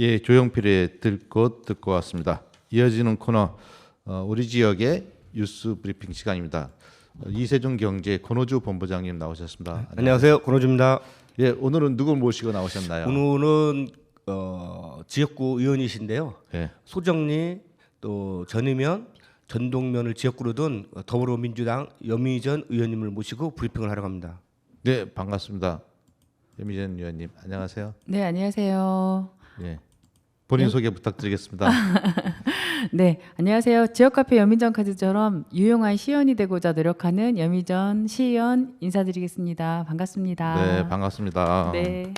예, 조용필의 들꽃 듣고 왔습니다. 이어지는 코너 우리 지역의 뉴스 브리핑 시간입니다. 이세종 경제 권오주 본부장님 나오셨습니다. 안녕하세요, 권오주입니다. 예, 오늘은 누굴 모시고 나오셨나요? 오늘은 지역구 의원이신데요. 예. 소정리 또 전이면 전동면을 지역구로 둔 더불어민주당 여미전 의원님을 모시고 브리핑을 하러 갑니다. 네, 반갑습니다. 여미전 의원님 안녕하세요. 네, 안녕하세요. 예. 본인 소개 부탁드리겠습니다. 네, 안녕하세요. 지역카페 여미전 카드처럼 유용한 시연이 되고자 노력하는 여미전 시연 인사드리겠습니다. 반갑습니다. 네, 반갑습니다. 네.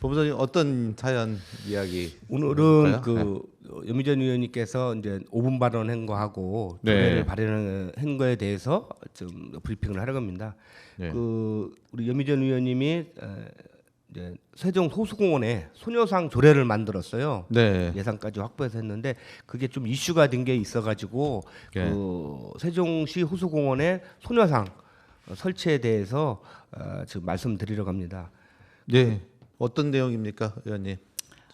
본부장님 어떤 사연 이야기? 오늘은 볼까요? 여미전 의원님께서 이제 5분 발언한 거하고 네. 노래를 발언한 거에 대해서 좀 브리핑을 하려 합니다. 네. 우리 여미전 의원님이 이제 세종 호수공원에 소녀상 조례를 만들었어요. 네. 예산까지 확보해서 했는데 그게 좀 이슈가 된 게 있어가지고 네. 세종시 호수공원에 소녀상 설치에 대해서 지금 말씀드리려고 합니다. 네. 어떤 내용입니까, 의원님?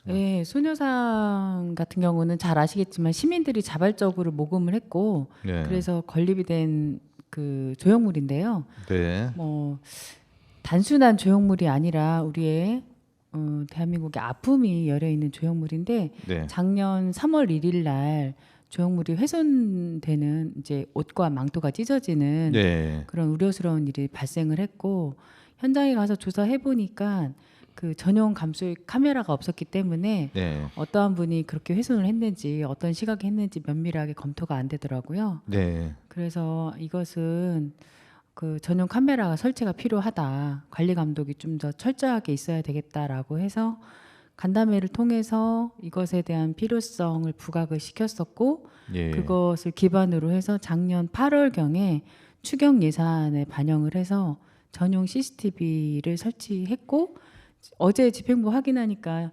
네, 소녀상 같은 경우는 잘 아시겠지만 시민들이 자발적으로 모금을 했고 네. 그래서 건립이 된 그 조형물인데요. 네. 뭐 단순한 조형물이 아니라 우리의 대한민국의 아픔이 여려 있는 조형물인데 네. 작년 3월 1일 날 조형물이 훼손되는 이제 옷과 망토가 찢어지는 네. 그런 우려스러운 일이 발생을 했고 현장에 가서 조사해 보니까 그 전용 감수 카메라가 없었기 때문에 네. 어떠한 분이 그렇게 훼손을 했는지 어떤 시각에 했는지 면밀하게 검토가 안 되더라고요. 네. 그래서 이것은 그 전용 카메라가 설치가 필요하다. 관리 감독이 좀 더 철저하게 있어야 되겠다라고 해서 간담회를 통해서 이것에 대한 필요성을 부각을 시켰었고 예. 그것을 기반으로 해서 작년 8월경에 추경 예산에 반영을 해서 전용 CCTV를 설치했고 어제 집행부 확인하니까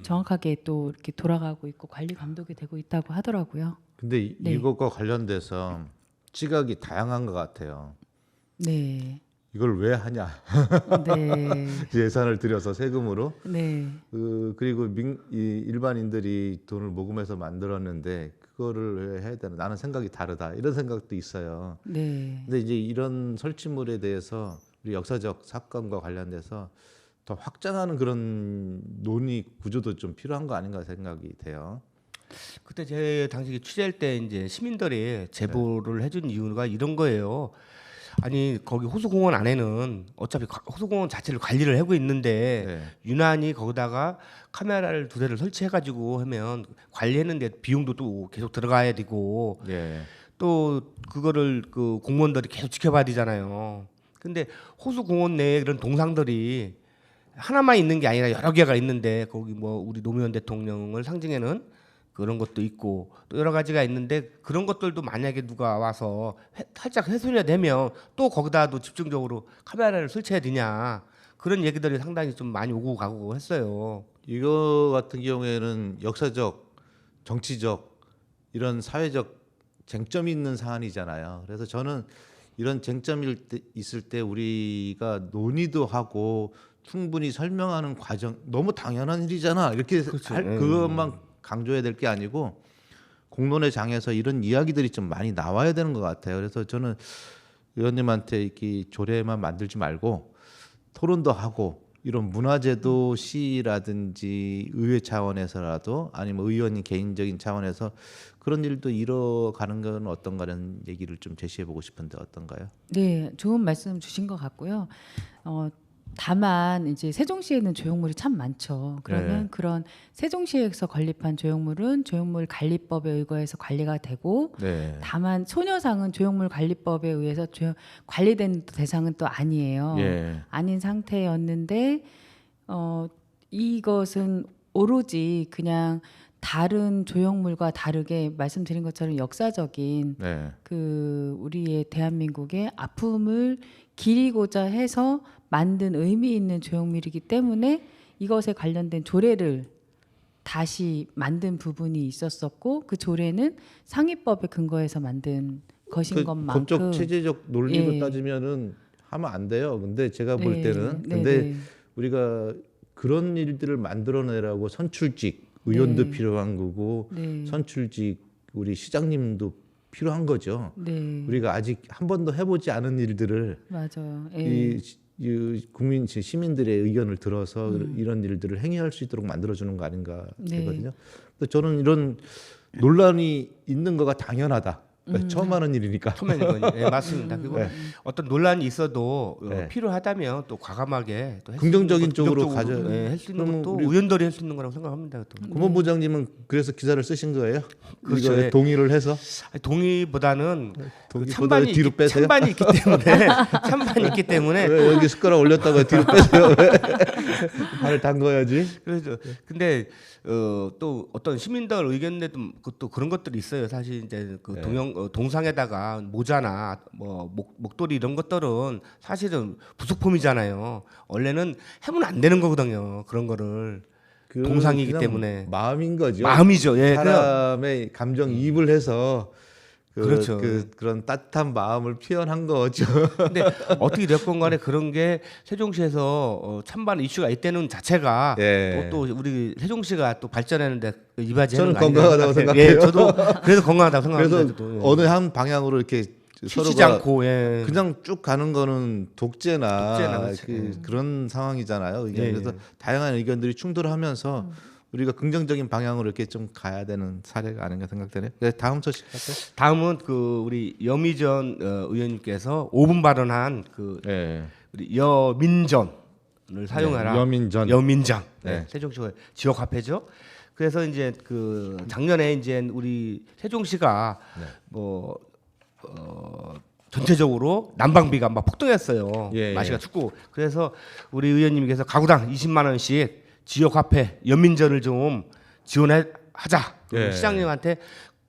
정확하게 또 이렇게 돌아가고 있고 관리 감독이 되고 있다고 하더라고요. 근데 네. 이것과 관련돼서 시각이 다양한 것 같아요. 네. 이걸 왜 하냐? 네. 예산을 들여서 세금으로 네. 그리고 일반인들이 돈을 모금해서 만들었는데 그거를 왜 해야 되나? 나는 생각이 다르다. 이런 생각도 있어요. 네. 근데 이제 이런 설치물에 대해서 우리 역사적 사건과 관련돼서 더 확장하는 그런 논의 구조도 좀 필요한 거 아닌가 생각이 돼요. 그때 제 당시 취재할 때 이제 시민들이 제보를 해준 이유가 이런 거예요. 아니 거기 호수공원 안에는 어차피 호수공원 자체를 관리를 하고 있는데 네. 유난히 거기다가 카메라를 2대를 설치해가지고 하면 관리했는데 비용도 또 계속 들어가야 되고 예. 또 그거를 그 공무원들이 계속 지켜봐야 되잖아요. 근데 호수공원 내에 그런 동상들이 하나만 있는 게 아니라 여러 개가 있는데 거기 뭐 우리 노무현 대통령을 상징하는 그런 것도 있고 또 여러 가지가 있는데 그런 것들도 만약에 누가 와서 살짝 훼손이 되면 또 거기다도 집중적으로 카메라를 설치해야 되냐 그런 얘기들이 상당히 좀 많이 오고 가고 했어요. 이거 같은 경우에는 역사적, 정치적 이런 사회적 쟁점이 있는 사안이잖아요. 그래서 저는 이런 쟁점이 있을 때 우리가 논의도 하고 충분히 설명하는 과정 너무 당연한 일이잖아. 이렇게 그렇죠. 그것만 강조해야 될 게 아니고 공론의 장에서 이런 이야기들이 좀 많이 나와야 되는 것 같아요. 그래서 저는 의원님한테 이렇게 조례만 만들지 말고 토론도 하고 이런 문화제도 시라든지 의회 차원에서라도 아니면 의원님 개인적인 차원에서 그런 일도 이뤄가는 건 어떤가라는 얘기를 좀 제시해보고 싶은데 어떤가요? 네, 좋은 말씀 주신 것 같고요. 다만 이제 세종시에는 조형물이 참 많죠. 그러면 네. 그런 세종시에서 건립한 조형물은 조형물 관리법에 의거해서 관리가 되고 네. 다만 소녀상은 조형물 관리법에 의해서 관리된 대상은 또 아니에요. 예. 아닌 상태였는데 이것은 오로지 그냥 다른 조형물과 다르게 말씀드린 것처럼 역사적인 네. 그 우리의 대한민국의 아픔을 기리고자 해서 만든 의미 있는 조형물이기 때문에 이것에 관련된 조례를 다시 만든 부분이 있었었고 그 조례는 상위법에 근거해서 만든 것인 것만큼 법적 체제적 논리로 예. 따지면은 하면 안 돼요. 근데 제가 볼 네, 때는 네, 근데 네. 우리가 그런 일들을 만들어내라고 선출직 의원도 네. 필요한 거고 네. 선출직 우리 시장님도 필요한 거죠. 네. 우리가 아직 한 번도 해보지 않은 일들을 맞아요. 예. 이 국민 시민들의 의견을 들어서 이런 일들을 행해할 수 있도록 만들어주는 거 아닌가 네. 되거든요. 근데 저는 이런 논란이 있는 거가 당연하다. 그러니까 처음 하는 일이니까. 처음에 이건 예, 맞습니다. 그리고 네. 어떤 논란이 있어도 네. 필요하다면 또 과감하게 또 긍정적인 쪽으로 할 수 있는 그러면 것도 우리 의원들이 할 수 있는 거라고 생각합니다. 또. 고문부장님은 그래서 기사를 쓰신 거예요? 그렇죠. 이거에 예. 동의를 해서 아니, 동의보다는 그 동의보다는 뒤로 빼세요? 찬반이 있기 때문에 찬반이 있기 때문에 왜 여기 숟가락 올렸다가 뒤로 빼세요? 왜? 발을 담궈야지. 그래서 근데 또 어떤 시민들 의견에도 또 그런 것들이 있어요. 사실 이제 그 네. 동상에다가 모자나 뭐 목도리 이런 것들은 사실은 부속품이잖아요. 원래는 하면 안 되는 거거든요. 그런 거를 동상이기 그냥 때문에 마음인 거죠. 마음이죠. 예, 그냥 사람의 감정이입을 해서 그렇죠. 그런 따뜻한 마음을 표현한 거죠. 근데 어떻게 됐건 간에 그런 게 세종시에서 찬반 이슈가 있다는 자체가 예. 또 우리 세종시가 또 발전하는데 이바지하는 저는 거 아닌가 건강하다고 생각해요. 예, 생각해요. 저도 그래서 건강하다고 생각합니다. 그래서 저도. 예. 어느 한 방향으로 이렇게 치지 서로가 않고 예. 그냥 쭉 가는 거는 독재나 그렇죠. 그런 상황이잖아요. 의견. 예, 그래서 예. 다양한 의견들이 충돌하면서 우리가 긍정적인 방향으로 이렇게 좀 가야 되는 사례가 아닌가 생각되네요. 네, 다음 소식 할까요? 다음은 그 우리 여미전 의원님께서 5분 발언한 그 네. 우리 여민전을 사용하라. 여민전. 여민전. 네. 네. 세종시가 지역 화폐죠. 그래서 이제 그 작년에 이제 우리 세종시가 네. 뭐 전체적으로 난방비가 막 폭등했어요. 예, 날씨가 예. 춥고 그래서 우리 의원님께서 가구당 20만 원씩 지역 화폐 연민전을 좀 지원하자. 예. 시장님한테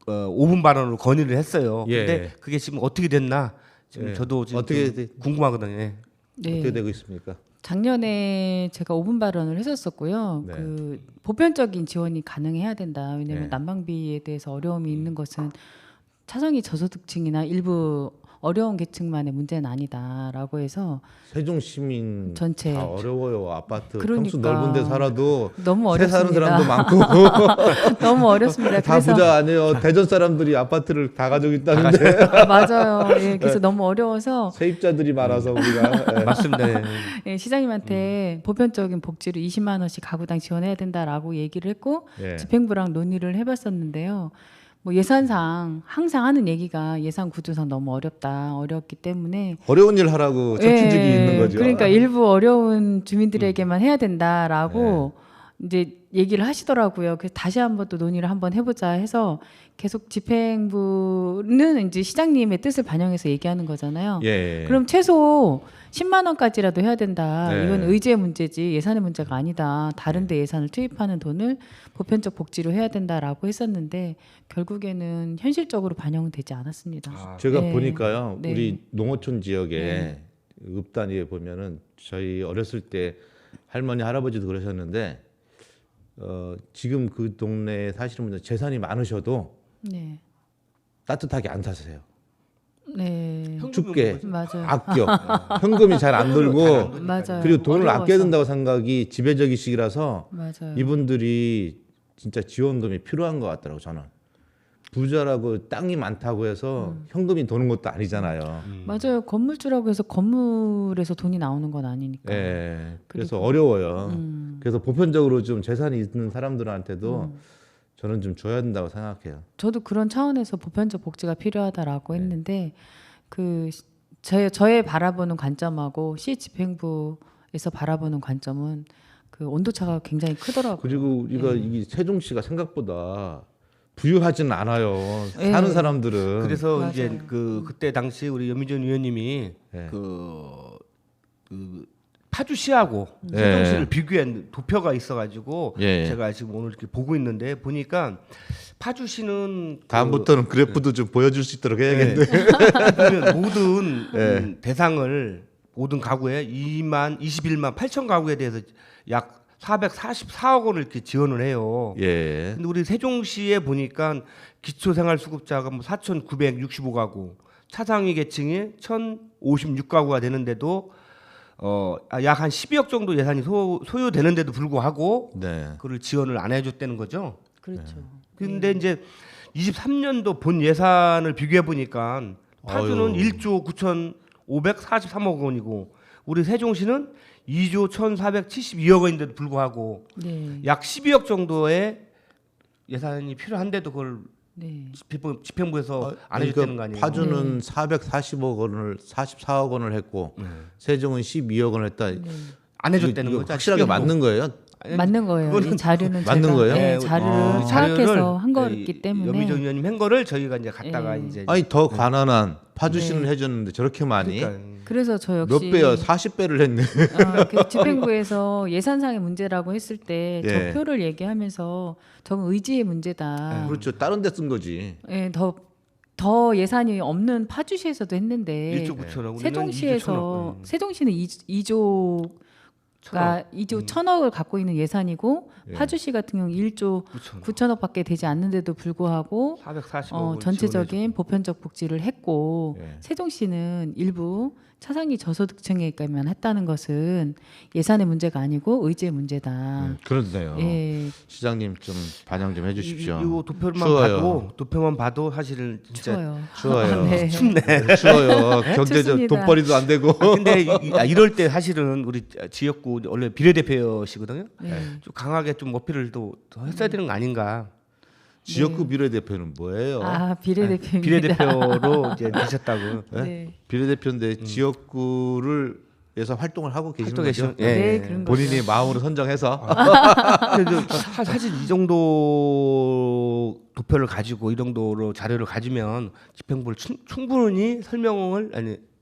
5분 발언으로 건의를 했어요. 예. 근데 그게 지금 어떻게 됐나? 지금 예. 저도 지금 어떻게 좀 궁금하거든요. 예. 네. 어떻게 되고 있습니까? 작년에 제가 5분 발언을 했었었고요. 네. 그 보편적인 지원이 가능해야 된다. 왜냐하면 네. 난방비에 대해서 어려움이 있는 것은 차상위 저소득층이나 일부 어려운 계층만의 문제는 아니다라고 해서 세종 시민 전체. 다 어려워요. 아파트 그러니까. 평수 넓은 데 살아도 너무 새 사는 어렵습니다. 사람도 많고 너무 어렵습니다. 다 그래서 부자 아니에요. 대전 사람들이 아파트를 다 가지고 있다는데 맞아요. 예, 그래서 너무 어려워서 세입자들이 많아서 우리가 예. 맞습니다. 예. 예, 시장님한테 보편적인 복지로 20만 원씩 가구당 지원해야 된다라고 얘기를 했고 예. 집행부랑 논의를 해봤었는데요. 뭐 예산상 항상 하는 얘기가 예산 구조상 너무 어렵기 때문에 어려운 일 하라고 선출직이 예, 있는 거죠. 그러니까 일부 어려운 주민들에게만 해야 된다라고 네. 이제 얘기를 하시더라고요. 그래서 다시 한번 또 논의를 한번 해보자 해서 계속 집행부는 이제 시장님의 뜻을 반영해서 얘기하는 거잖아요. 예. 그럼 최소 10만 원까지라도 해야 된다. 네. 이건 의제의 문제지 예산의 문제가 아니다. 다른 데 예산을 투입하는 돈을 보편적 복지로 해야 된다라고 했었는데 결국에는 현실적으로 반영되지 않았습니다. 제가 네. 보니까요. 네. 우리 농어촌 지역에 네. 읍단위에 보면은 저희 어렸을 때 할머니 할아버지도 그러셨는데 지금 그 동네에 사시는 분들 재산이 많으셔도 네. 따뜻하게 안 사세요. 네. 춥게 맞아요. 아껴 현금이 잘 안 들고 맞아요. 그리고 돈을 어려워서. 아껴야 된다고 생각이 지배적이시라서 맞아요. 이분들이 진짜 지원금이 필요한 것 같더라고 저는. 부자라고 땅이 많다고 해서 현금이 도는 것도 아니잖아요. 맞아요. 건물주라고 해서 건물에서 돈이 나오는 건 아니니까. 예. 그래서 어려워요. 그래서 보편적으로 좀 재산이 있는 사람들한테도 저는 좀 줘야 된다고 생각해요. 저도 그런 차원에서 보편적 복지가 필요하다라고 했는데 그 저의 바라보는 관점하고 시 집행부에서 바라보는 관점은 그 온도차가 굉장히 크더라고요. 그리고 우리가 이 세종시가 생각보다 부유하지는 않아요. 예. 사는 사람들은. 그래서 맞아요. 이제 그때 당시 우리 연민전 의원님이 예. 그 파주시하고 예. 세종시를 비교한 도표가 있어가지고 예. 제가 지금 오늘 이렇게 보고 있는데 보니까 파주시는 다음부터는 그래프도 좀 보여줄 수 있도록 해야겠네. 보면 모든 예. 대상을 모든 가구에 21만 8천 가구에 대해서 약 444억 원을 이렇게 지원을 해요. 예. 근데 우리 세종시에 보니까 기초생활수급자가 뭐 4,965가구, 차상위 계층이 1,056가구가 되는데도 약 한 12억 정도 예산이 소요되는데도 불구하고 네. 그걸 지원을 안 해줬다는 거죠. 그렇죠. 근데 이제 23년도 본 예산을 비교해 보니까 파주는 어휴. 1조 9,543억 원이고 우리 세종시는 2조 1,472억 원인데도 불구하고 네. 약 12억 정도의 예산이 필요한데도 그걸 네. 집행부에서 안 그러니까 해줬다는 거 아니에요? 파주는 440억 원을 44억 원을 했고 세종은 12억 원을 했다. 네. 안 해줬다는 이거 거죠. 확실하게 12억. 맞는 거예요? 맞는 거예요. 그거는 이 자료는 맞는 제가 거예요? 네, 자료를 파악해서 한 거기 때문에 여미정 의원님 한 거를 저희가 이제 갖다가 예. 이제 아니 더 가난한 파주시는 네. 해줬는데 저렇게 많이 그러니까 그래서 저 몇 역시 배야? 40배를 했네. 그 집행부에서 예산상의 문제라고 했을 때 예. 저 표를 얘기하면서 저건 의지의 문제다. 그렇죠. 다른 데 쓴 거지. 예, 더 예산이 없는 파주시에서도 했는데 1조 9천억, 세종시에서 세종시는 2조가 2조 1천억을 갖고 있는 예산이고 예. 파주시 같은 경우 1조 9천억, 9천억밖에 되지 않는데도 불구하고 440억 전체적인 보편적 복지를 했고 예. 세종시는 일부 차상위 저소득층에게만 했다는 것은 예산의 문제가 아니고 의지의 문제다. 그렇네요. 예, 시장님 좀 반영 좀 해주십시오. 이거 도표만 봐도 사실은 진짜 추워요. 추워요. 네. 춥네. 추워요. 경제적 춥습니다. 돈벌이도 안 되고. 근데 이럴 때 사실은 우리 지역구 원래 비례대표시거든요. 네. 좀 강하게 좀 어필을 더 했어야 되는 거 아닌가. 지역구 비례대표는 뭐예요? 아 비례대표입니다. 비례대표로 이제 되셨다고. 네. 비례대표인데 지역구를 위해서 활동을 하고 계시는 거죠? 활동하시는- 네, 그런 거죠. 본인이 마음으로 선정해서 그래도 사실 이 정도 도표를 가지고 이 정도로 자료를 가지면 집행부를 충분히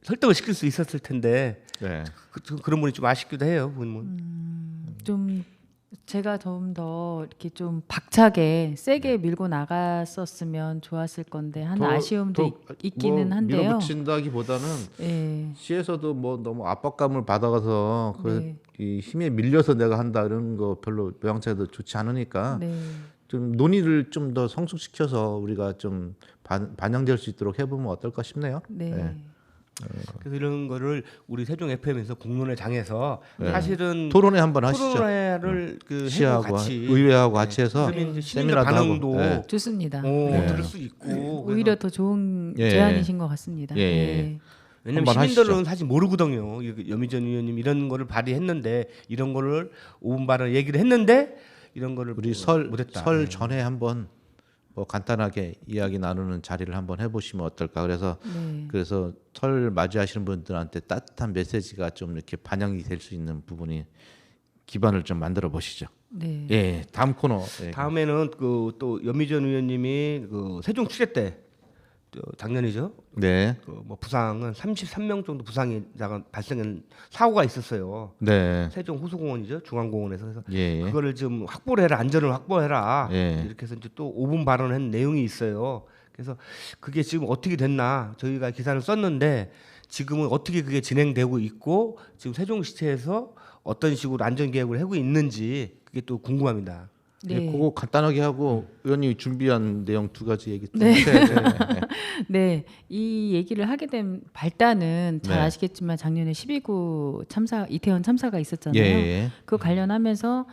설득을 시킬 수 있었을 텐데 네. 그런 분이 좀 아쉽기도 해요. 보면. 좀 제가 좀 더 이렇게 좀 박차게 세게 밀고 나갔었으면 좋았을 건데 하는 더- 아쉬움도 더 있기는 뭐 한데요. 밀어붙인다기보다는 예. 시에서도 뭐 너무 압박감을 받아가서 네. 이 힘에 밀려서 내가 한다 이런 거 별로 모양새도 좋지 않으니까 네. 좀 논의를 좀 더 성숙시켜서 우리가 좀 반영될 수 있도록 해보면 어떨까 싶네요. 네. 네. 그래서 이런 거를 우리 세종 FM에서 공론회 장에서 네. 사실은 토론회 한번 하시죠. 토론회를 그 시하고 해고 같이 의회하고 같이 해서 그러면 이제 시민들 세미나도 반응도 하고. 네. 좋습니다. 네. 들을 수 있고 오히려 더 좋은 예. 제안이신 것 같습니다. 예. 예. 왜냐면 한번 시민들은 하시죠. 사실 모르거든요. 여미전 의원님 이런 거를 발의했는데 이런 거를 5분 발언 얘기를 했는데 이런 거를 우리 못했다. 설 전에 한번 뭐 간단하게 이야기 나누는 자리를 한번 해보시면 어떨까. 그래서 네. 그래서 설 맞이하시는 분들한테 따뜻한 메시지가 좀 이렇게 반영이 될 수 있는 부분이 기반을 좀 만들어 보시죠. 네. 예, 다음 코너. 예. 다음에는 그 또 연미전 의원님이 그 세종 추제 때 작년이죠. 네, 그 뭐 부상은 33명 정도 부상이 발생한 사고가 있었어요. 네, 세종 호수공원이죠, 중앙공원에서. 그래서 예, 그거를 좀 확보를 해라, 안전을 확보해라. 예. 이렇게 해서 이제 또 5분 발언한 내용이 있어요. 그래서 그게 지금 어떻게 됐나 저희가 기사를 썼는데 지금은 어떻게 그게 진행되고 있고 지금 세종시청에서 어떤 식으로 안전 계획을 하고 있는지 그게 또 궁금합니다. 예, 네. 그거 간단하게 하고 의원님이 준비한 내용 두 가지 얘기 좀 네. 해주세요. 네, 이 얘기를 하게 된 발단은 잘 네. 아시겠지만 작년에 12구 참사 이태원 참사가 있었잖아요. 예, 그 관련하면서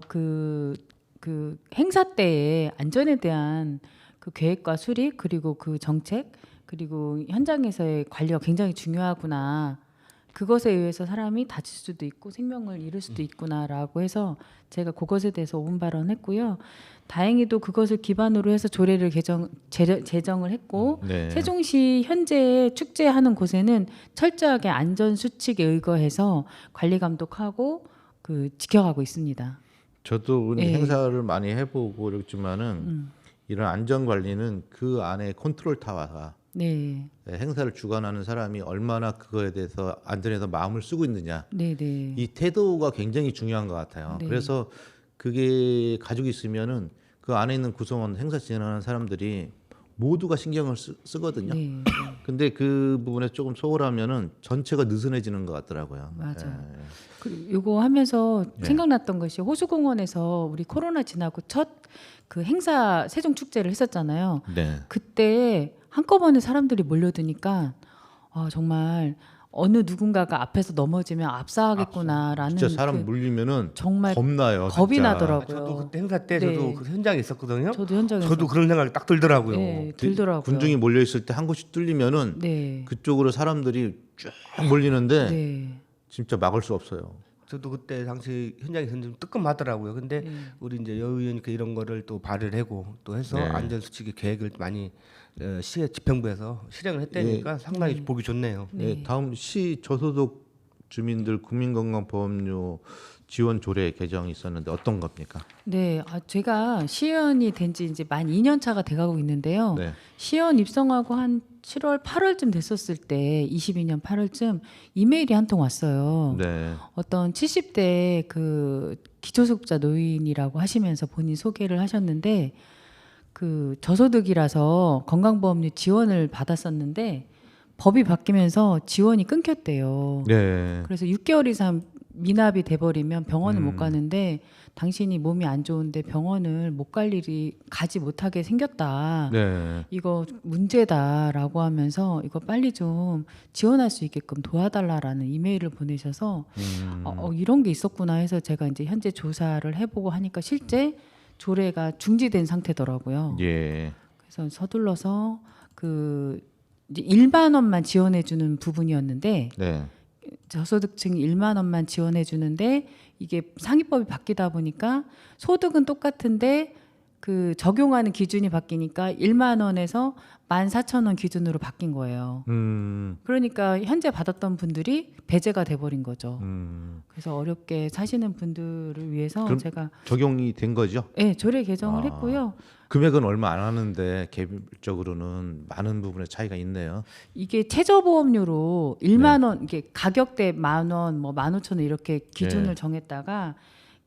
그 행사 때의 안전에 대한 그 계획과 수립 그리고 그 정책 그리고 현장에서의 관리가 굉장히 중요하구나. 그것에 의해서 사람이 다칠 수도 있고 생명을 잃을 수도 있구나라고 해서 제가 그것에 대해서 5분 발언했고요. 다행히도 그것을 기반으로 해서 조례를 제정을 했고 네. 세종시 현재 축제하는 곳에는 철저하게 안전 수칙에 의거해서 관리 감독하고 그 지켜가고 있습니다. 저도 예. 행사를 많이 해보고 그렇지만은 이런 안전 관리는 그 안에 컨트롤 타워가 네, 행사를 주관하는 사람이 얼마나 그거에 대해서 안전에서 마음을 쓰고 있느냐 네, 네. 이 태도가 굉장히 중요한 것 같아요. 네. 그래서 그게 가지고 있으면은 그 안에 있는 구성원 행사 진행하는 사람들이 모두가 신경을 쓰거든요. 네, 네. 근데 그 부분에 조금 소홀하면은 전체가 느슨해지는 것 같더라고요. 맞아요. 예. 요거 하면서 네. 생각났던 것이 호수공원에서 우리 코로나 지나고 첫 그 행사 세종 축제를 했었잖아요. 네. 그때 한꺼번에 사람들이 몰려드니까 정말 어느 누군가가 앞에서 넘어지면 압사하겠구나라는 진짜 사람 그 물리면은 정말 겁나요. 겁이 진짜. 나더라고요. 저도 그때 행사 때 네. 저도 그 현장에 있었거든요. 저도 현장에서 저도 그런 생각이 딱 들더라고요. 네, 들더라고요. 군중이 몰려 있을 때 한 곳이 뚫리면은 네. 그쪽으로 사람들이 쭉 몰리는데 네. 진짜 막을 수 없어요. 저도 그때 당시 현장에서 좀 뜨끔하더라고요. 근데 네. 우리 이제 여 의원님께 이런 거를 또 발의를 하고 또 해서 네. 안전수칙의 계획을 많이 시의 집행부에서 실행을 했다니까 상당히 네. 보기 좋네요. 네. 다음 시 저소득 주민들 국민건강보험료 지원 조례 개정이 있었는데 어떤 겁니까? 네, 제가 시의원이 된 지 이제 만 2년 차가 돼가고 있는데요. 네. 시의원 입성하고 한 7월, 8월쯤 됐었을 때, 22년 8월쯤 이메일이 한 통 왔어요. 네. 어떤 70대 그 기초수급자 노인이라고 하시면서 본인 소개를 하셨는데, 그 저소득이라서 건강보험료 지원을 받았었는데 법이 바뀌면서 지원이 끊겼대요. 네. 그래서 6개월 이상 미납이 돼버리면 병원을 못 가는데 당신이 몸이 안 좋은데 병원을 못 갈 일이 가지 못하게 생겼다. 네. 이거 문제다라고 하면서 이거 빨리 좀 지원할 수 있게끔 도와달라라는 이메일을 보내셔서 이런 게 있었구나 해서 제가 이제 현재 조사를 해보고 하니까 실제 조례가 중지된 상태더라고요. 예. 그래서 서둘러서 그 이제 1만 원만 지원해 주는 부분이었는데 네. 저소득층 1만 원만 지원해 주는데 이게 상위법이 바뀌다 보니까 소득은 똑같은데 그 적용하는 기준이 바뀌니까 1만 원에서 14,000원 기준으로 바뀐 거예요. 그러니까 현재 받았던 분들이 배제가 돼버린 거죠. 그래서 어렵게 사시는 분들을 위해서 그럼 제가 적용이 된 거죠? 네, 조례 개정을 했고요. 금액은 얼마 안 하는데 개별적으로는 많은 부분에 차이가 있네요. 이게 최저보험료로 1만 원, 이게 가격대 10,000원, 뭐 15,000원 이렇게 기준을 네. 정했다가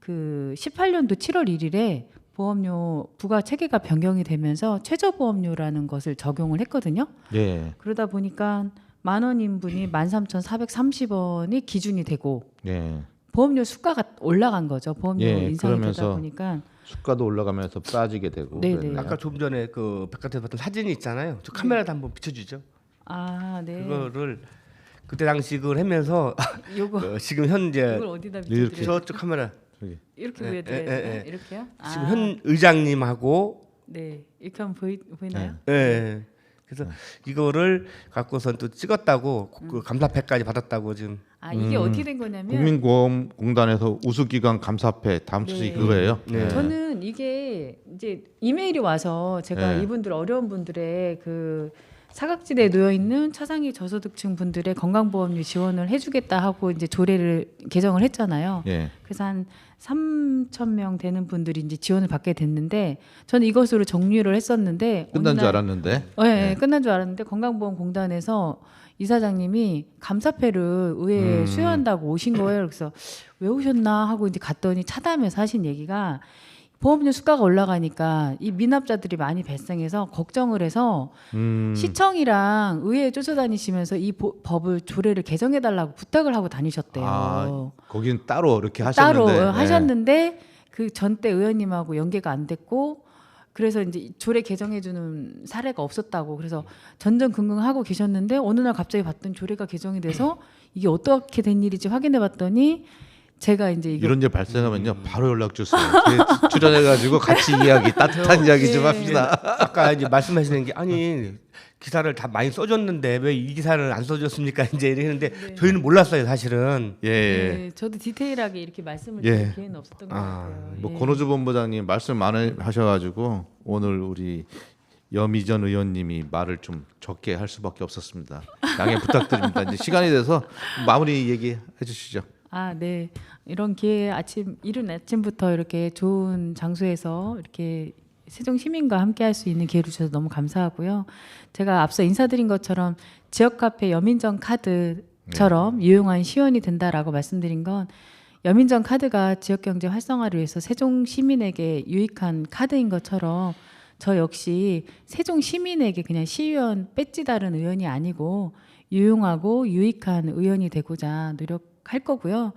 그 18년도 7월 1일에 보험료 부과 체계가 변경이 되면서 최저보험료라는 것을 적용을 했거든요. 예. 그러다 보니까 10,000원인 분이 13,430원이 기준이 되고 예. 보험료 수가가 올라간 거죠. 보험료 예, 인상이 되다 그러면서 보니까 수가도 올라가면서 빠지게 되고. 네네. 그랬네요. 아까 좀 전에 그 백화점에서 봤던 사진이 있잖아요. 저 카메라도 한번 비춰주죠. 아, 네. 그거를 그때 당시 그걸 하면서 요거 지금 현재 이걸 어디다 이렇게. 비춰드려요? 저쪽 카메라 저기. 이렇게 예, 보여드려야 예, 되나요? 예. 이렇게요? 지금 현 의장님하고 네, 이렇게 하면 보이나요? 예. 그래서 이거를 갖고선 또 찍었다고 그 감사패까지 받았다고 지금. 아, 이게 어떻게 된 거냐면 국민보험공단에서 우수기관 감사패 다음 네. 수익 그거예요. 네. 저는 이게 이제 이메일이 와서 제가 네. 이분들 어려운 분들의 그 사각지대에 놓여 있는 차상위 저소득층 분들의 건강보험료 지원을 해주겠다 하고 이제 조례를 개정을 했잖아요. 예. 그래서 한 3,000명 되는 분들이 이제 지원을 받게 됐는데 저는 이것으로 정리를 했었는데 끝난 줄 어느 날- 알았는데. 네, 끝난 줄 알았는데 건강보험공단에서 이사장님이 감사패를 의회에 수여한다고 오신 거예요. 그래서 왜 오셨나 하고 이제 갔더니 차담에서 하신 얘기가 보험료 수가가 올라가니까 이 미납자들이 많이 발생해서 걱정을 해서 시청이랑 의회에 쫓아다니시면서 이 법을 조례를 개정해 달라고 부탁을 하고 다니셨대요. 아, 거긴 따로 이렇게 따로 하셨는데. 예. 하셨는데 그 전때 의원님하고 연계가 안 됐고 그래서 이제 조례 개정해주는 사례가 없었다고 그래서 전전긍긍하고 계셨는데 어느 날 갑자기 봤더니 조례가 개정이 돼서 이게 어떻게 된 일인지 확인해봤더니 제가 이제 이게 이런 일 발생하면요 바로 연락 주세요. 출연해가지고 같이 이야기 따뜻한 이야기 좀 네. 합시다. 아까 이제 말씀하시는 게 아니 기사를 다 많이 써줬는데 왜 이 기사를 안 써줬습니까? 이제 이랬는데 저희는 몰랐어요 사실은. 예. 네, 저도 디테일하게 이렇게 말씀을 예. 드릴 기회는 없었던 것 같아요. 뭐 예. 권호주 본부장님 말씀 많이 하셔가지고 오늘 우리 여미전 의원님이 말을 좀 적게 할 수밖에 없었습니다. 양해 부탁드립니다. 이제 시간이 돼서 마무리 얘기해 주시죠. 아, 네. 이런 기회에 이른 아침부터 이렇게 좋은 장소에서 이렇게 세종 시민과 함께 할 수 있는 기회를 주셔서 너무 감사하고요. 제가 앞서 인사드린 것처럼 지역 카페 여민정 카드처럼 유용한 시연이 된다라고 말씀드린 건 여민정 카드가 지역 경제 활성화를 위해서 세종 시민에게 유익한 카드인 것처럼 저 역시 세종 시민에게 그냥 시의원 배지 다른 의원이 아니고 유용하고 유익한 의원이 되고자 노력할 거고요.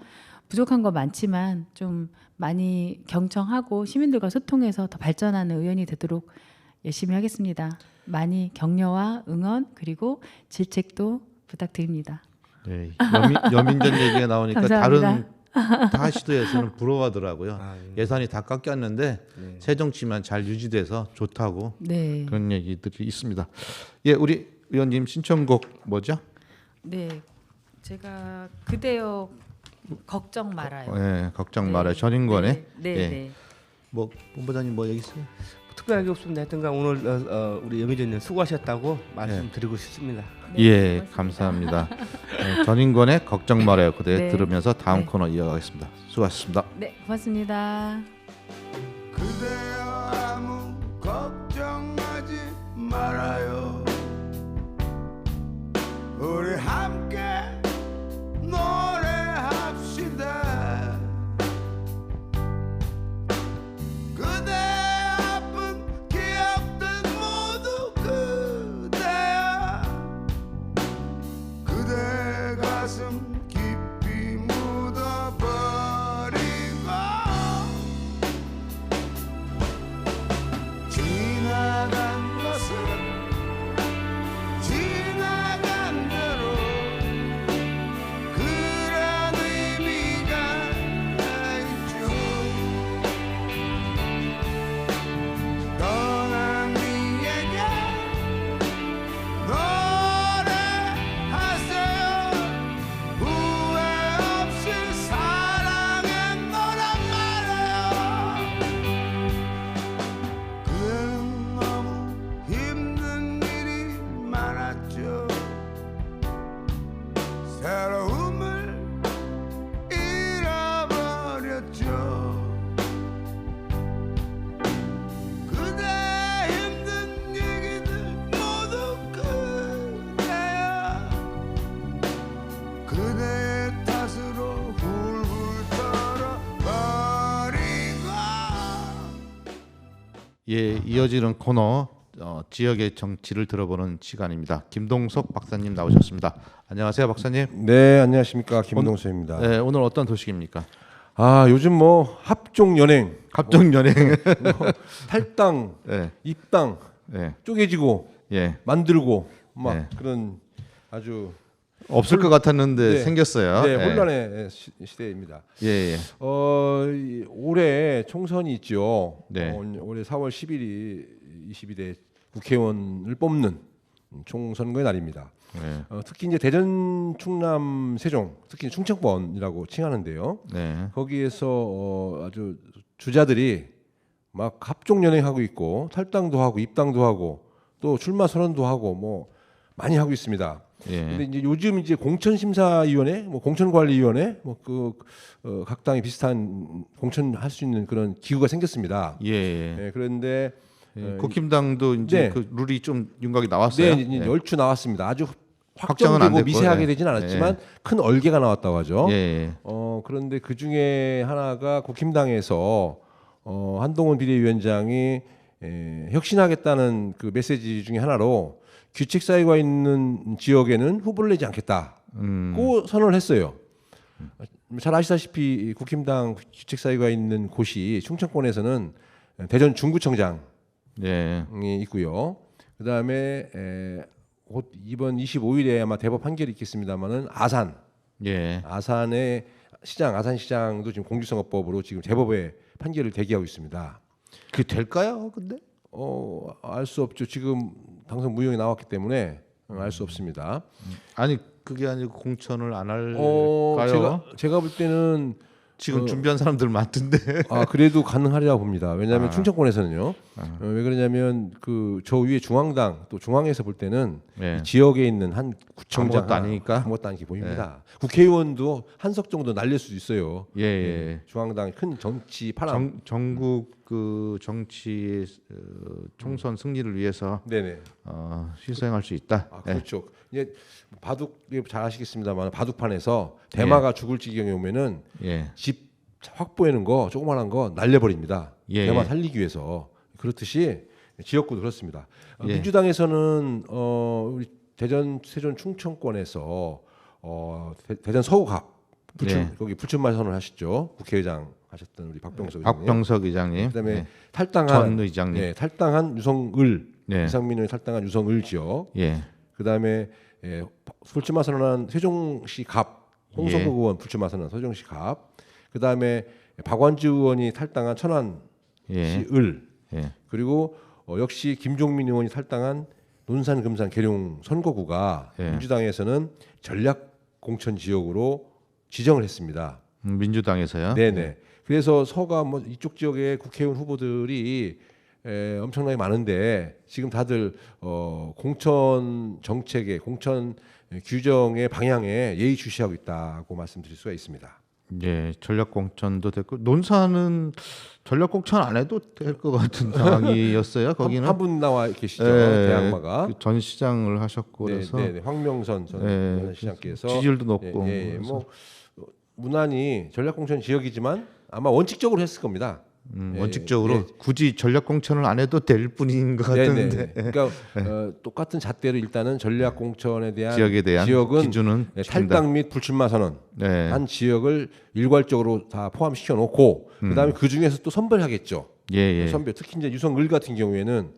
부족한 거 많지만 좀 많이 경청하고 시민들과 소통해서 더 발전하는 의원이 되도록 열심히 하겠습니다. 많이 격려와 응원 그리고 질책도 부탁드립니다. 예, 여민전 얘기가 나오니까 감사합니다. 다른 타 시도에서는 부러워하더라고요. 아, 예. 예산이 다 깎였는데 네. 새정치만 잘 유지돼서 좋다고 네. 그런 얘기들이 있습니다. 예, 우리 의원님 신청곡 뭐죠? 네. 제가 그대여 걱정 말아요. 예, 걱정 네. 말아요. 전인권의 네. 네. 예. 네. 뭐 본부장님 뭐 얘기 있어요? 특별하게 없습니다. 하여튼간 오늘 우리 여미전님 수고하셨다고 말씀드리고 싶습니다. 네, 예, 고맙습니다. 감사합니다. 전인권의 걱정 말아요. 그대 네. 들으면서 다음 네. 코너 이어가겠습니다. 수고하셨습니다. 네, 고맙습니다. 그대여 아무 걱정하지 말아요. 우리 함께 노래합시다. 그대 아픈 기억들 모두 그대야. 그대 가슴 깊이 묻어버리고 지나간 것은 지나간 대로 그런 의미가 있죠. 떠난 이에게 노래하세요. 후회 없이 사랑했노란 말이에요. 그대는 너무 힘든 일이 많았죠. 새로움을 잃어버렸죠. 그대 힘든 얘기들 모두 그대야. 그대의 탓으로 훌훌 털어버리고 예, 이어지는 코너 지역의 정치를 들어보는 시간입니다. 김동석 박사님 나오셨습니다. 안녕하세요, 박사님. 네, 안녕하십니까. 김동수입니다. 네, 오늘 어떤 소식입니까? 아, 요즘 뭐 합종 연행, 갑종 연행. 탈당, 네, 입당, 네, 쪼개지고 예, 만들고 막 네. 그런 아주 없을 것 같았는데 네. 생겼어요. 네, 예. 혼란의 시대입니다. 예, 예. 올해 총선이 있죠. 네. 올해 4월 10일이 22대 국회의원을 뽑는 총선거의 날입니다. 네, 특히 이제 대전, 충남, 세종, 특히 충청권이라고 칭하는데요. 네, 거기에서 아주 주자들이 막 합종 연행하고 있고 탈당도 하고 입당도 하고 또 출마 선언도 하고 뭐 많이 하고 있습니다. 근데 예, 이제 요즘 이제 공천심사위원회, 뭐 공천관리위원회, 뭐 각 당이 비슷한 공천할 수 있는 그런 기구가 생겼습니다. 예, 예. 예, 그런데 예, 국힘당도 이제 네. 그 룰이 좀 윤곽이 나왔어요. 네, 이제 예. 얼추 나왔습니다. 아주 확정은 안 확정되고 됐고, 미세하게 예. 되진 않았지만 큰 얼개가 나왔다고 하죠. 예, 예. 그런데 그 중에 하나가 국힘당에서 한동훈 비대위원장이 혁신하겠다는 그 메시지 중에 하나로 규칙 사유가 있는 지역에는 후보를 내지 않겠다고 선언을 했어요. 잘 아시다시피 국힘당 규칙 사유가 있는 곳이 충청권에서는 대전 중구청장이 예. 있고요. 그다음에 곧 이번 25일에 아마 대법 판결이 있겠습니다만은 예. 아산의 시장, 아산시장도 지금 공직선거법으로 지금 재법의 판결을 대기하고 있습니다. 그 될까요? 근데 알 수 없죠. 지금 당선 무효에 나왔기 때문에 알 수 없습니다. 아니 그게 아니고 공천을 안 할까요? 제가 볼 때는 지금 준비한 사람들 많던데. 그래도 가능하리라고 봅니다. 왜냐하면 충청권에서는요. 왜 그러냐면 그 저 위에 중앙당 또 중앙에서 볼 때는 예. 이 지역에 있는 한 구청장 아무것도 아니니까. 아무것도 아니게 보입니다. 국회의원도 한석 정도 날릴 수도 있어요. 예, 예. 중앙당 큰 정치 파람. 전국 그 정치 총선 승리를 위해서 네네. 희생할 수 있다. 그렇죠. 이제 바둑 잘 아시겠습니다만 바둑판에서 대마가 죽을 지경에 오면은 예. 집 확보해놓은 거 조그만한 거 날려버립니다. 예. 대마 살리기 위해서. 그렇듯이 지역구도 그렇습니다. 예. 민주당에서는 우리 대전, 세종, 충청권에서 대전 서우갑 예. 거기 불출마 선언을 하셨죠. 국회의장 하셨던 우리 박병석 의장님. 박병석 의장님. 그다음에 예. 탈당한 전 의장님. 탈당한 유성을 예. 이상민 의원이 탈당한 유성을 지역. 예. 그다음에 불출마 선언한 세종시 갑 홍성국 예. 의원 불출마 선언한 세종시 갑, 그다음에 박완주 의원이 탈당한 천안시 예. 을, 예. 그리고 역시 김종민 의원이 탈당한 논산 금산 계룡 선거구가 예. 민주당에서는 전략 공천 지역으로 지정을 했습니다. 민주당에서요. 네네. 그래서 서가 뭐 이쪽 지역의 국회의원 후보들이 엄청나게 많은데 지금 다들 공천 정책에 공천 규정의 방향에 예의주시하고 있다고 말씀드릴 수가 있습니다. 예, 전략 공천도 됐고 논산은 전략 공천 안 해도 될 것 같은 상황이었어요. 거기는 한 분 나와 계시죠, 예, 대항마가. 그전 시장을 하셨고 그래서 네, 황명선 전 예, 시장께서 지지율도 높고 뭐 무난히 전략 공천 지역이지만 아마 원칙적으로 했을 겁니다. 원칙적으로 굳이 전략 공천을 안 해도 될 뿐인 것 네네. 같은데 그러니까 똑같은 잣대로 일단은 전략 공천에 대한 지역에 대한 지역은 기준은 탈당 및 불출마 선언 네. 한 지역을 일괄적으로 다 포함시켜 놓고 그다음에 그 중에서 또 선별하겠죠. 예. 선별. 특히 이제 유성을 같은 경우에는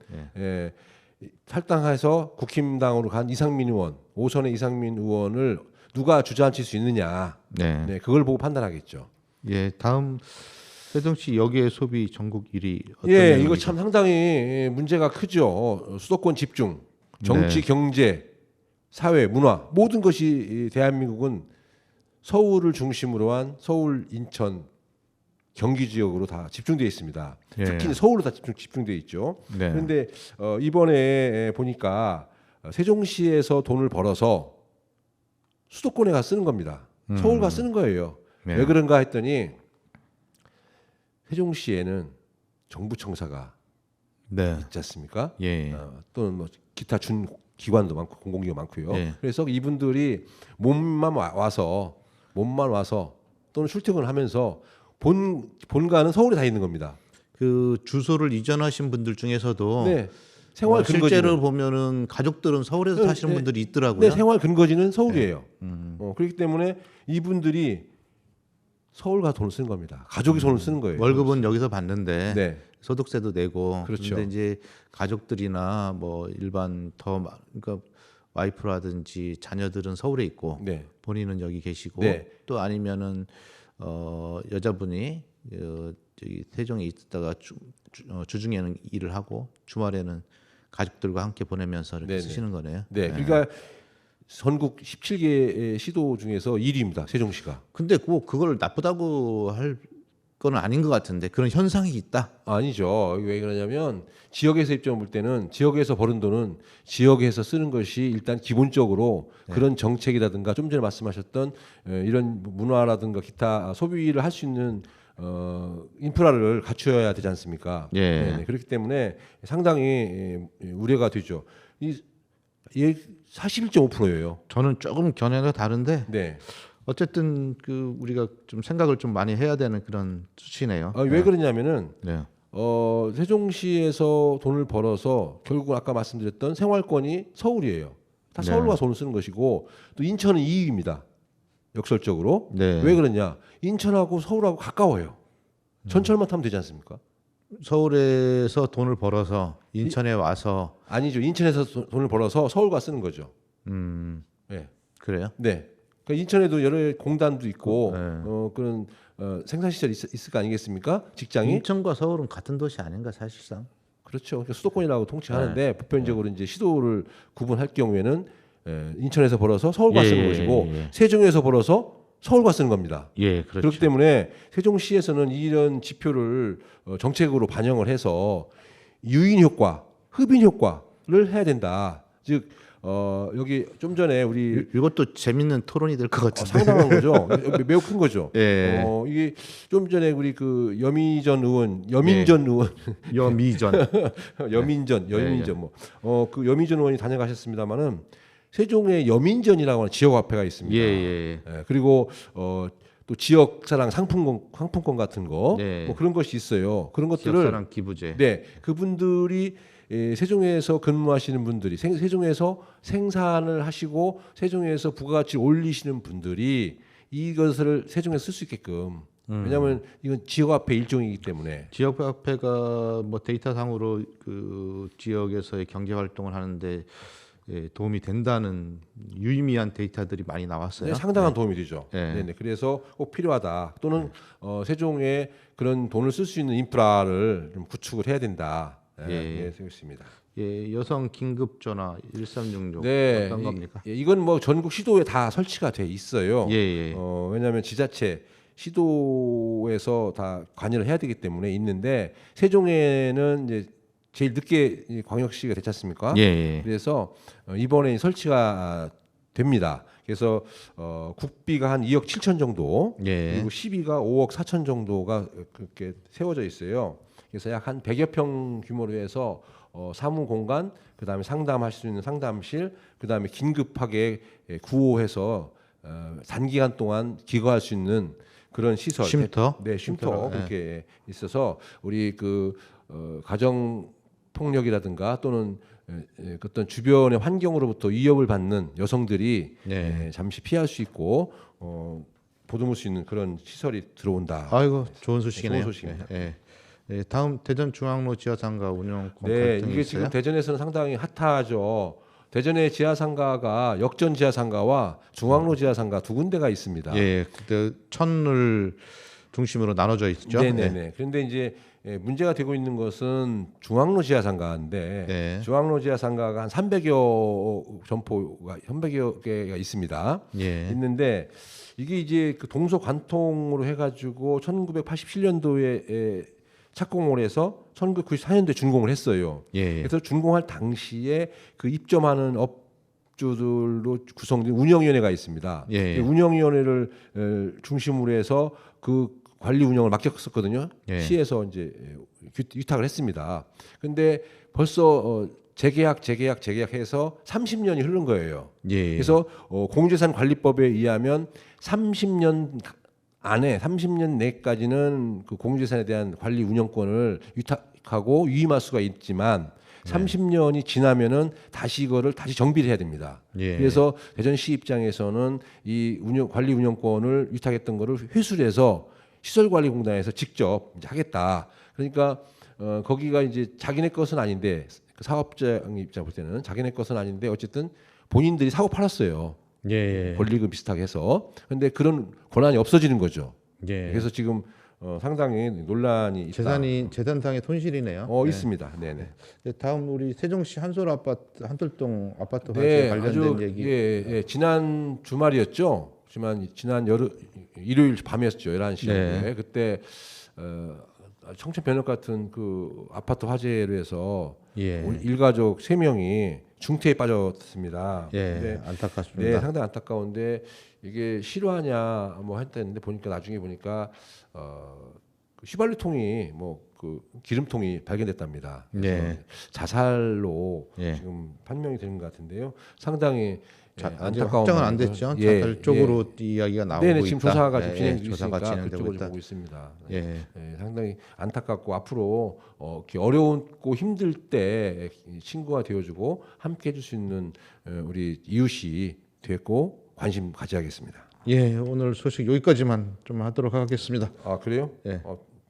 탈당해서 국힘당으로 간 이상민 의원, 5선의 이상민 의원을 누가 주저앉힐 수 있느냐. 네. 네, 그걸 보고 판단하겠죠. 예, 다음 세종시 여기에 소비 전국 1위 어떤 예, 내용이죠? 이거 참 상당히 문제가 크죠. 수도권 집중, 정치, 네. 경제, 사회, 문화 모든 것이 이 대한민국은 서울을 중심으로 한 서울, 인천, 경기 지역으로 다 집중되어 있습니다. 예. 특히 서울로 다 집중되어 있죠. 네. 그런데 이번에 보니까 세종시에서 돈을 벌어서 수도권에 가 쓰는 겁니다. 서울 가 쓰는 거예요. 네. 왜 그런가 했더니 세종시에는 정부청사가 네. 있지 않습니까? 예. 또는 뭐 기타 준 기관도 많고 공공기관 많고요. 예. 그래서 이분들이 몸만 와서 또는 출퇴근을 하면서 본가는 서울에 다 있는 겁니다. 그 주소를 이전하신 분들 중에서도 네. 생활 근거지는 실제로 보면은 가족들은 서울에서 네, 사시는 네. 분들이 있더라고요. 네, 생활 근거지는 서울이에요. 그렇기 때문에 이분들이 서울 가 돈을 쓰는 겁니다. 가족이 돈을 쓰는 거예요. 월급은 여기서 받는데 네. 소득세도 내고 그렇죠. 근데 이제 가족들이나 뭐 일반 그러니까 와이프라든지 자녀들은 서울에 있고 네. 본인은 여기 계시고 네. 또 아니면은 여자분이 저기 세종에 있다가 주중에는 일을 하고 주말에는 가족들과 함께 보내면서 이렇게 네네. 쓰시는 거네요. 네. 그러니까 전국 17개 시도 중에서 1위입니다. 세종시가. 근데 그걸 나쁘다고 할 건 아닌 것 같은데 그런 현상이 있다. 아니죠. 왜 그러냐면 지역에서 입장을 볼 때는 지역에서 버는 돈은 지역에서 쓰는 것이 일단 기본적으로 그런 정책이라든가 좀 전에 말씀하셨던 이런 문화라든가 기타 소비를 할 수 있는 인프라를 갖춰야 되지 않습니까? 예. 네, 그렇기 때문에 상당히 우려가 되죠. 이 41.5%예요. 저는 조금 견해가 다른데 네. 어쨌든 우리가 좀 생각을 좀 많이 해야 되는 그런 수치네요. 왜 그러냐면은 네. 세종시에서 돈을 벌어서 결국 아까 말씀드렸던 생활권이 서울이에요. 다 네. 서울과 돈을 쓰는 것이고 또 인천은 2위입니다. 역설적으로. 네. 왜 그러냐? 인천하고 서울하고 가까워요. 전철만 타면 되지 않습니까? 서울에서 돈을 벌어서 인천에 와서 아니죠. 인천에서 돈을 벌어서 서울과 쓰는 거죠. 네. 그래요? 네. 그러니까 인천에도 여러 공단도 있고 네. 그런 생산 시설이 있을 거 아니겠습니까? 직장이. 인천과 서울은 같은 도시 아닌가 사실상. 그렇죠. 그러니까 수도권이라고 통칭하는데 네. 보편적으로 이제 시도를 구분할 경우에는 인천에서 벌어서 서울과 쓰는 예, 것이고 예. 세종에서 벌어서 서울과 쓰는 겁니다. 예, 그렇죠. 그렇기 때문에 세종시에서는 이런 지표를 정책으로 반영을 해서 유인 효과, 흡인 효과를 해야 된다. 즉 여기 좀 전에 우리 이것도 재밌는 토론이 될 것 같은데. 상당한 거죠. 매우 큰 거죠. 예. 이게 좀 전에 우리 그 여민전 의원 여미전. 여민전 예. 뭐 그 여민전 의원이 다녀가셨습니다마는 세종에 여민전이라고 하는 지역 화폐가 있습니다. 예. 그리고 또 지역사랑 상품권 같은 거 네. 뭐 그런 것이 있어요. 그런 것들을 지역사랑 기부제. 네 그분들이 세종에서 근무하시는 분들이 세종에서 생산을 하시고 세종에서 부가가치를 올리시는 분들이 이것을 세종에서 쓸 수 있게끔 왜냐하면 이건 지역화폐 일종이기 때문에 지역화폐가 뭐 데이터상으로 그 지역에서의 경제 활동을 하는데 도움이 된다는 유의미한 데이터들이 많이 나왔어요. 네, 상당한 도움이 되죠. 네. 네네. 그래서 꼭 필요하다. 또는 세종에 그런 돈을 쓸 수 있는 인프라를 좀 구축을 해야 된다. 예, 생각했습니다. 예, 여성 긴급 전화 1366 네, 어떤 겁니까? 이건 뭐 전국 시도에 다 설치가 돼 있어요. 예, 예. 왜냐하면 지자체 시도에서 다 관여를 해야 되기 때문에 있는데 세종에는 이제 제일 늦게 이 광역시가 됐지 않습니까? 예, 예. 그래서 이번에 설치가 됩니다. 그래서 국비가 한 2억 7천 정도, 예. 그리고 시비가 5억 4천 정도가 그렇게 세워져 있어요. 그래서 약 한 100여 평 규모로 해서 사무 공간, 그다음에 상담할 수 있는 상담실, 그다음에 긴급하게 구호해서 단기간 동안 기거할 수 있는 그런 시설, 쉼터? 네, 쉼터 쉼터로, 그렇게 있어서 우리 그 가정 폭력이라든가 또는 어떤 주변의 환경으로부터 위협을 받는 여성들이 네. 잠시 피할 수 있고 보듬을 수 있는 그런 시설이 들어온다. 아이고 좋은 소식이네요. 좋은 소식입니다. 예, 예. 다음 대전 중앙로 지하상가 운영 네, 갈등이 이게 있어요. 지금 대전에서는 상당히 핫하죠. 대전의 지하상가가 역전 지하상가와 중앙로 지하상가 두 군데가 있습니다. 예, 그때 천을 중심으로 나눠져 있죠. 네네네. 그런데 이제 문제가 되고 있는 것은 중앙로 지하상가인데 네. 중앙로 지하상가가 한 300여 점포가 300여 개가 있습니다. 예. 있는데 이게 이제 그 동서관통으로 해가지고 1987년도에 착공을 해서 1994년도에 준공을 했어요. 예. 그래서 준공할 당시에 그 입점하는 업주들로 구성된 운영위원회가 있습니다. 예. 그 운영위원회를 중심으로 해서 그 관리 운영을 맡겼었거든요. 예. 시에서 이제 위탁을 했습니다. 근데 벌써 재계약해서 30년이 흐른 거예요. 예. 그래서 공유재산 관리법에 의하면 30년 안에 30년 내까지는 그 공유재산에 대한 관리 운영권을 위탁하고 위임할 수가 있지만 30년이 지나면은 다시 이거를 다시 정비를 해야 됩니다. 예. 그래서 대전시 입장에서는 이 관리 운영권을 위탁했던 거를 회수를 해서 시설관리공단에서 직접 이제 하겠다. 그러니까 거기가 이제 자기네 것은 아닌데 그 사업자 입장 볼 때는 자기네 것은 아닌데 어쨌든 본인들이 사고 팔았어요. 예. 권리금 비슷하게 해서. 근데 그런 권한이 없어지는 거죠. 예. 그래서 지금 상당히 논란이 있다. 재산상의 손실이네요. 네. 있습니다. 네네. 네, 다음 우리 세종시 한솔 아파트 한솔동 아파트 화재 네, 관련된 아주 얘기. 예, 지난 주말이었죠. 지난 일요일 밤이었죠. 11시에. 네. 그때 청천변역 같은 그 아파트 화재로 해서 예. 일가족 3명이 중태에 빠졌습니다. 예. 근데 안타깝습니다. 네, 상당히 안타까운데 이게 실화냐 뭐 했다는데 보니까 나중에 보니까 그 휘발유통이 뭐 그 기름통이 발견됐답니다. 그래서 네. 자살로 예. 지금 판명이 되는 것 같은데요. 상당히 아직 안타까운 확정은 안 마음이고요. 됐죠. 예, 자살 쪽으로 이야기가 나오고 네네, 있다. 지금 조사가 예, 진행 조사가 중이니까 진행되고 그쪽으로 있다. 보고 있습니다. 예. 상당히 안타깝고 앞으로 이렇게 어려웠고 힘들 때 친구가 되어주고 함께 해줄 수 있는 우리 이웃이 됐고 관심 가져야겠습니다. 예, 오늘 소식 여기까지만 좀 하도록 하겠습니다. 아 그래요? 예.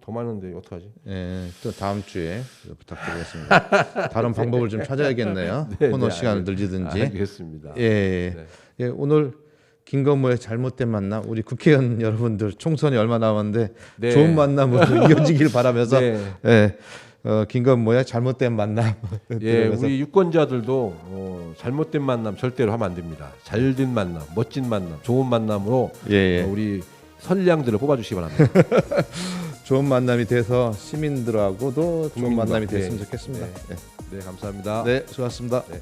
더 많은데 어떡하지? 예, 또 다음 주에 부탁드리겠습니다. 다른 방법을 좀 찾아야겠네요. 코너 시간을 늘리든지. 알겠습니다. 예, 네. 예, 오늘 김건모의 잘못된 만남, 우리 국회의원 여러분들 총선이 얼마 남았는데 네. 좋은 만남으로 이어지길 바라면서 네. 예, 김건모의 잘못된 만남. 예, 들으면서 우리 유권자들도 잘못된 만남 절대로 하면 안 됩니다. 잘된 만남, 멋진 만남, 좋은 만남으로 예. 우리 선량들을 뽑아주시기 바랍니다. 좋은 만남이 돼서 시민들하고도 좋은 국민과, 만남이 됐으면 네. 좋겠습니다. 네, 감사합니다. 네, 수고하셨습니다. 네.